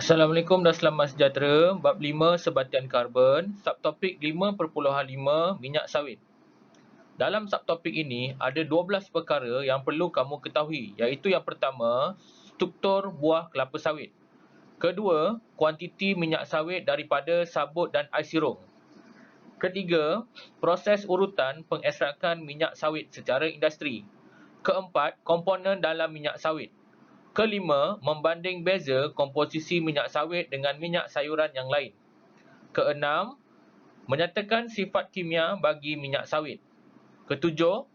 Assalamualaikum dan selamat sejahtera. Bab 5 Sebatian karbon. Subtopik 5.5 minyak sawit. Dalam subtopik ini ada 12 perkara yang perlu kamu ketahui, iaitu yang pertama, struktur buah kelapa sawit. Kedua, kuantiti minyak sawit daripada sabut dan ais sirung. Ketiga, proses urutan pengekstrakan minyak sawit secara industri. Keempat, komponen dalam minyak sawit. Kelima, membanding beza komposisi minyak sawit dengan minyak sayuran yang lain. Keenam, menyatakan sifat kimia bagi minyak sawit. Ketujuh,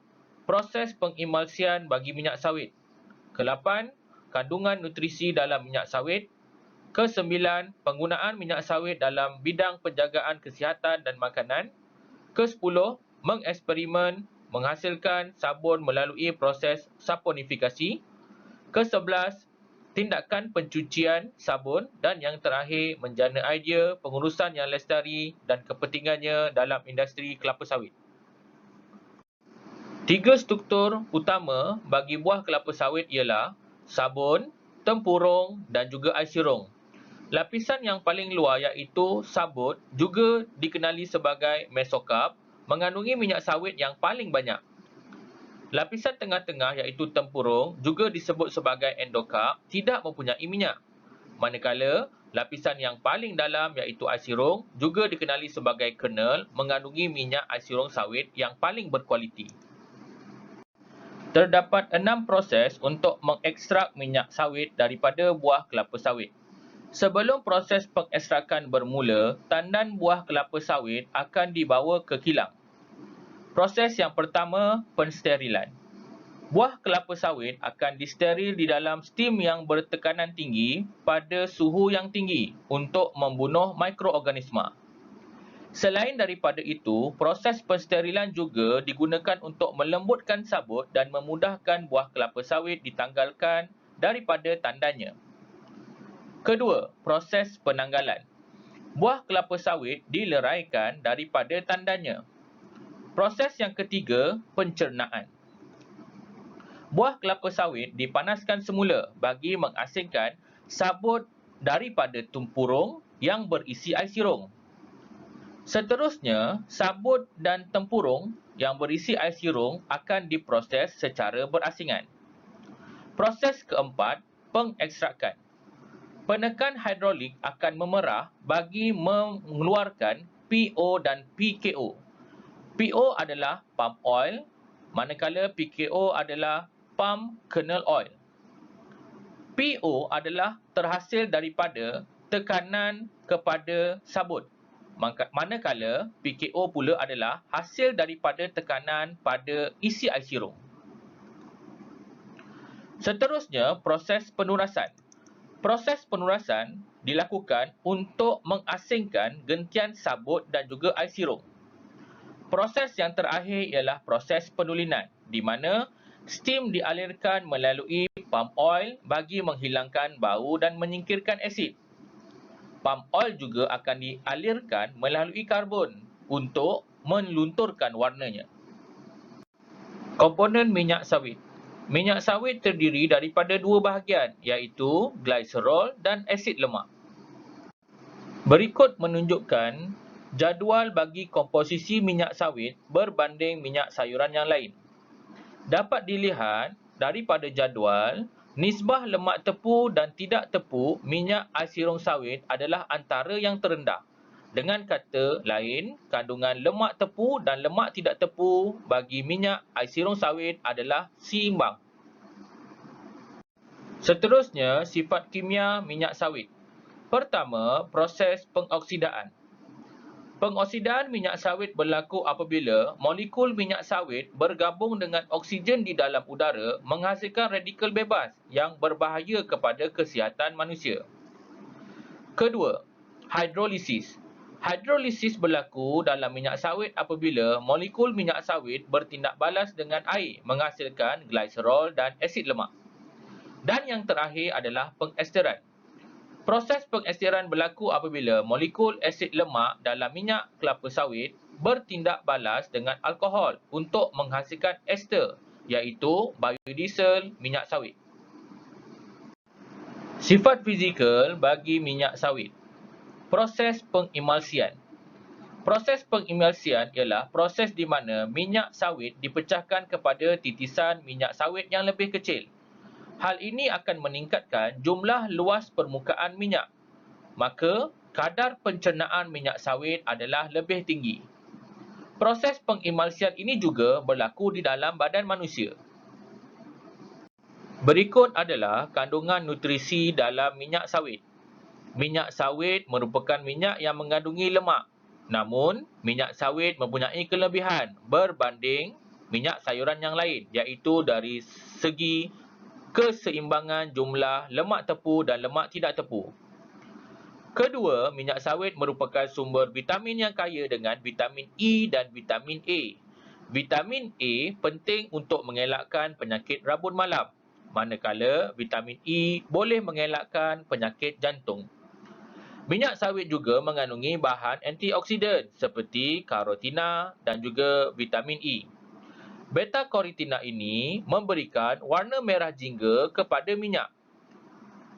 proses pengimulsian bagi minyak sawit. Kelapan, kandungan nutrisi dalam minyak sawit. Kesembilan, penggunaan minyak sawit dalam bidang penjagaan kesihatan dan makanan. Kesepuluh, mengeksperimen menghasilkan sabun melalui proses saponifikasi. Ke-11, tindakan pencucian sabun, dan yang terakhir, menjana idea pengurusan yang lestari dan kepentingannya dalam industri kelapa sawit. Tiga struktur utama bagi buah kelapa sawit ialah sabun, tempurung dan juga ais sirung. Lapisan yang paling luar iaitu sabut, juga dikenali sebagai mesokarp, mengandungi minyak sawit yang paling banyak. Lapisan tengah-tengah iaitu tempurung, juga disebut sebagai endokarp, tidak mempunyai minyak. Manakala, lapisan yang paling dalam iaitu ais sirung, juga dikenali sebagai kernel, mengandungi minyak ais sirung sawit yang paling berkualiti. Terdapat 6 proses untuk mengekstrak minyak sawit daripada buah kelapa sawit. Sebelum proses pengekstrakan bermula, tandan buah kelapa sawit akan dibawa ke kilang. Proses yang pertama, pensterilan. Buah kelapa sawit akan disteril di dalam steam yang bertekanan tinggi pada suhu yang tinggi untuk membunuh mikroorganisma. Selain daripada itu, proses pensterilan juga digunakan untuk melembutkan sabut dan memudahkan buah kelapa sawit ditanggalkan daripada tandannya. Kedua, proses penanggalan. Buah kelapa sawit dileraikan daripada tandannya. Proses yang ketiga, pencernaan. Buah kelapa sawit dipanaskan semula bagi mengasingkan sabut daripada tempurung yang berisi ais sirung. Seterusnya, sabut dan tempurung yang berisi ais sirung akan diproses secara berasingan. Proses keempat, pengekstrakan. Penekan hidrolik akan memerah bagi mengeluarkan PO dan PKO. PO adalah palm oil, manakala PKO adalah palm kernel oil. PO adalah terhasil daripada tekanan kepada sabut, manakala PKO pula adalah hasil daripada tekanan pada isi ais sirung. Seterusnya, proses penurasan. Proses penurasan dilakukan untuk mengasingkan gentian sabut dan juga ais sirung. Proses yang terakhir ialah proses penulinan, di mana steam dialirkan melalui palm oil bagi menghilangkan bau dan menyingkirkan asid. Palm oil juga akan dialirkan melalui karbon untuk melunturkan warnanya. Komponen minyak sawit. Minyak sawit terdiri daripada dua bahagian, iaitu gliserol dan asid lemak. Berikut menunjukkan jadual bagi komposisi minyak sawit berbanding minyak sayuran yang lain. Dapat dilihat daripada jadual, nisbah lemak tepu dan tidak tepu minyak ais sirung sawit adalah antara yang terendah. Dengan kata lain, kandungan lemak tepu dan lemak tidak tepu bagi minyak ais sirung sawit adalah seimbang. Seterusnya, sifat kimia minyak sawit. Pertama, proses pengoksidaan. Pengoksidaan minyak sawit berlaku apabila molekul minyak sawit bergabung dengan oksigen di dalam udara menghasilkan radikal bebas yang berbahaya kepada kesihatan manusia. Kedua, hidrolisis. Hidrolisis berlaku dalam minyak sawit apabila molekul minyak sawit bertindak balas dengan air menghasilkan gliserol dan asid lemak. Dan yang terakhir adalah pengesteran. Proses pengesteran berlaku apabila molekul asid lemak dalam minyak kelapa sawit bertindak balas dengan alkohol untuk menghasilkan ester, iaitu biodiesel minyak sawit. Sifat fizikal bagi minyak sawit. Proses pengemulsian. Proses pengemulsian ialah proses di mana minyak sawit dipecahkan kepada titisan minyak sawit yang lebih kecil. Hal ini akan meningkatkan jumlah luas permukaan minyak. Maka, kadar pencernaan minyak sawit adalah lebih tinggi. Proses pengemulsian ini juga berlaku di dalam badan manusia. Berikut adalah kandungan nutrisi dalam minyak sawit. Minyak sawit merupakan minyak yang mengandungi lemak. Namun, minyak sawit mempunyai kelebihan berbanding minyak sayuran yang lain, iaitu dari segi keseimbangan jumlah lemak tepu dan lemak tidak tepu. Kedua, minyak sawit merupakan sumber vitamin yang kaya dengan vitamin E dan vitamin A. Vitamin A penting untuk mengelakkan penyakit rabun malam, manakala vitamin E boleh mengelakkan penyakit jantung. Minyak sawit juga mengandungi bahan antioksidan seperti karotina dan juga vitamin E. Beta-karotina ini memberikan warna merah jingga kepada minyak.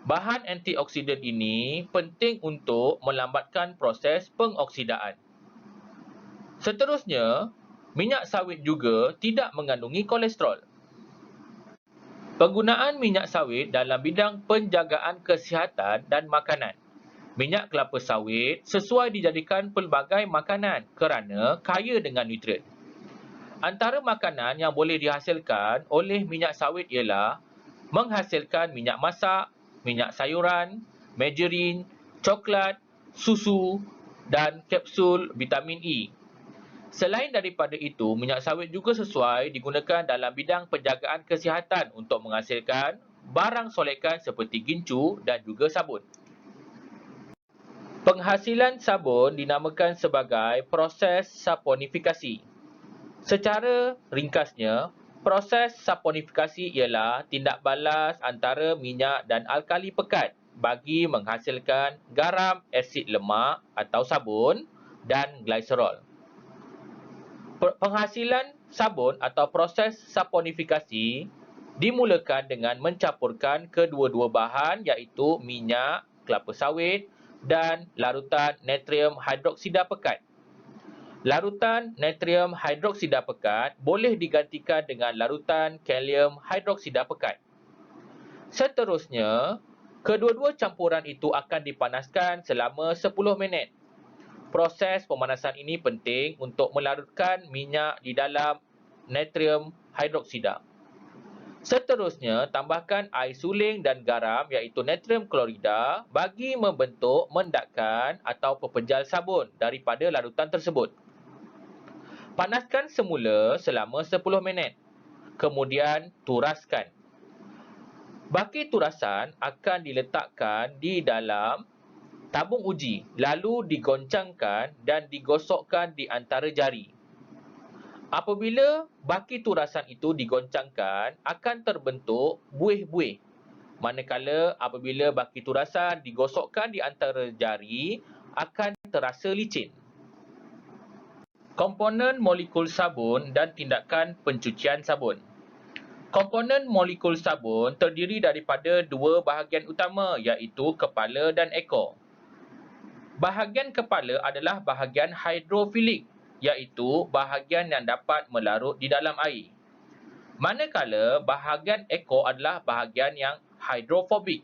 Bahan antioksidan ini penting untuk melambatkan proses pengoksidaan. Seterusnya, minyak sawit juga tidak mengandungi kolesterol. Penggunaan minyak sawit dalam bidang penjagaan kesihatan dan makanan. Minyak kelapa sawit sesuai dijadikan pelbagai makanan kerana kaya dengan nutrien. Antara makanan yang boleh dihasilkan oleh minyak sawit ialah menghasilkan minyak masak, minyak sayuran, margarin, coklat, susu dan kapsul vitamin E. Selain daripada itu, minyak sawit juga sesuai digunakan dalam bidang penjagaan kesihatan untuk menghasilkan barang solekan seperti gincu dan juga sabun. Penghasilan sabun dinamakan sebagai proses saponifikasi. Secara ringkasnya, proses saponifikasi ialah tindak balas antara minyak dan alkali pekat bagi menghasilkan garam asid lemak atau sabun dan gliserol. Penghasilan sabun atau proses saponifikasi dimulakan dengan mencampurkan kedua-dua bahan iaitu minyak kelapa sawit dan larutan natrium hidroksida pekat. Larutan natrium hidroksida pekat boleh digantikan dengan larutan kalium hidroksida pekat. Seterusnya, kedua-dua campuran itu akan dipanaskan selama 10 minit. Proses pemanasan ini penting untuk melarutkan minyak di dalam natrium hidroksida. Seterusnya, tambahkan air suling dan garam iaitu natrium klorida bagi membentuk mendakan atau pepejal sabun daripada larutan tersebut. Panaskan semula selama 10 minit. Kemudian turaskan. Baki turasan akan diletakkan di dalam tabung uji, lalu digoncangkan dan digosokkan di antara jari. Apabila baki turasan itu digoncangkan, akan terbentuk buih-buih. Manakala apabila baki turasan digosokkan di antara jari, akan terasa licin. Komponen molekul sabun dan tindakan pencucian sabun. Komponen molekul sabun terdiri daripada dua bahagian utama iaitu kepala dan ekor. Bahagian kepala adalah bahagian hidrofilik iaitu bahagian yang dapat melarut di dalam air. Manakala bahagian ekor adalah bahagian yang hidrofobik.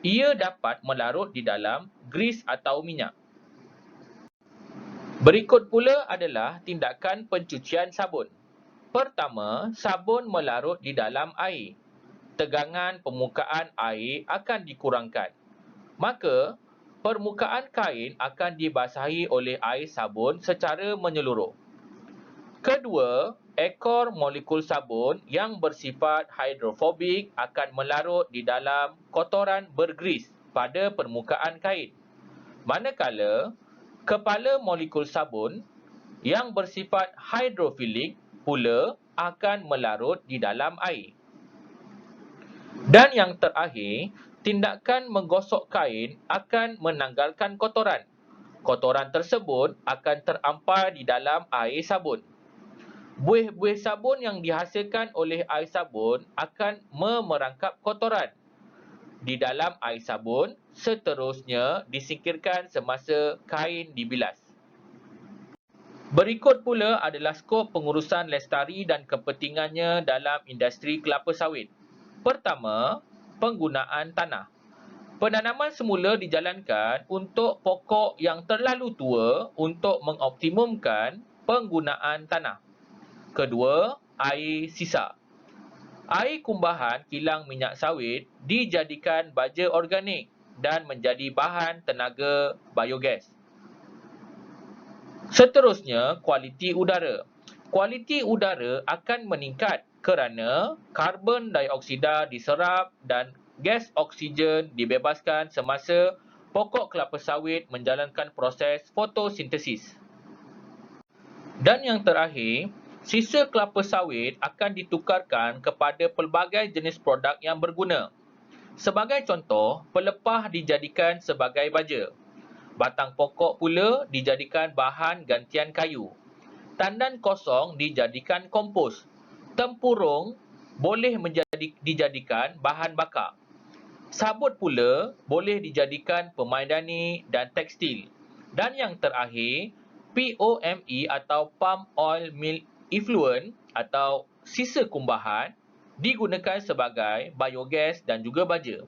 Ia dapat melarut di dalam gris atau minyak. Berikut pula adalah tindakan pencucian sabun. Pertama, sabun melarut di dalam air. Tegangan permukaan air akan dikurangkan. Maka, permukaan kain akan dibasahi oleh air sabun secara menyeluruh. Kedua, ekor molekul sabun yang bersifat hidrofobik akan melarut di dalam kotoran bergris pada permukaan kain. Manakala, kepala molekul sabun yang bersifat hidrofilik pula akan melarut di dalam air. Dan yang terakhir, tindakan menggosok kain akan menanggalkan kotoran. Kotoran tersebut akan terampai di dalam air sabun. Buih-buih sabun yang dihasilkan oleh air sabun akan memerangkap kotoran. di dalam air sabun, seterusnya disingkirkan semasa kain dibilas. Berikut pula adalah skop pengurusan lestari dan kepentingannya dalam industri kelapa sawit. Pertama, penggunaan tanah. Penanaman semula dijalankan untuk pokok yang terlalu tua untuk mengoptimumkan penggunaan tanah. Kedua, air sisa. Air kumbahan kilang minyak sawit dijadikan baja organik dan menjadi bahan tenaga biogas. Seterusnya, kualiti udara. Kualiti udara akan meningkat kerana karbon dioksida diserap dan gas oksigen dibebaskan semasa pokok kelapa sawit menjalankan proses fotosintesis. Dan yang terakhir, sisa kelapa sawit akan ditukarkan kepada pelbagai jenis produk yang berguna. Sebagai contoh, pelepah dijadikan sebagai baja. Batang pokok pula dijadikan bahan gantian kayu. Tandan kosong dijadikan kompos. Tempurung boleh dijadikan bahan bakar. Sabut pula boleh dijadikan pemaidani dan tekstil. Dan yang terakhir, POME atau Palm Oil Mill Effluent atau sisa kumbahan digunakan sebagai biogas dan juga baja.